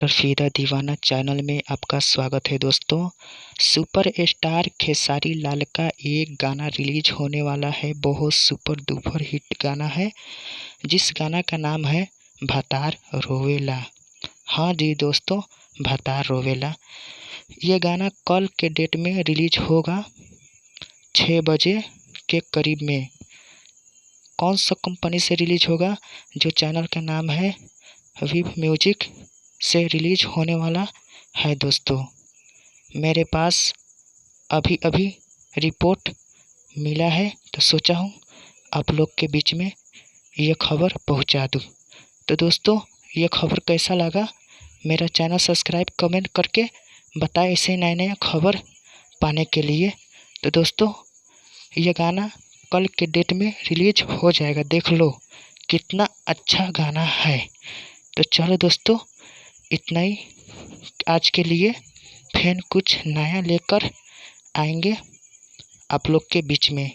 रफीदा दीवाना चैनल में आपका स्वागत है दोस्तों। सुपर स्टार खेसारी लाल का एक गाना रिलीज होने वाला है। बहुत सुपर डुपर हिट गाना है, जिस गाना का नाम है भतार रोवेला। हाँ जी दोस्तों, भतार रोवेला। ये गाना कल के डेट में रिलीज होगा 6 बजे के करीब में। कौन सा कंपनी से रिलीज होगा? जो चैनल का नाम है विव म्यूजिक से रिलीज होने वाला है दोस्तों। मेरे पास अभी अभी रिपोर्ट मिला है, तो सोचा हूँ आप लोग के बीच में ये खबर पहुँचा दूँ। तो दोस्तों, ये खबर कैसा लगा मेरा चैनल सब्सक्राइब कमेंट करके बताएं ऐसे नए नए खबर पाने के लिए। तो दोस्तों, ये गाना कल के डेट में रिलीज हो जाएगा। देख लो कितना अच्छा गाना है। तो चलो दोस्तों, इतना ही आज के लिए। फिर कुछ नया लेकर आएंगे आप लोग के बीच में।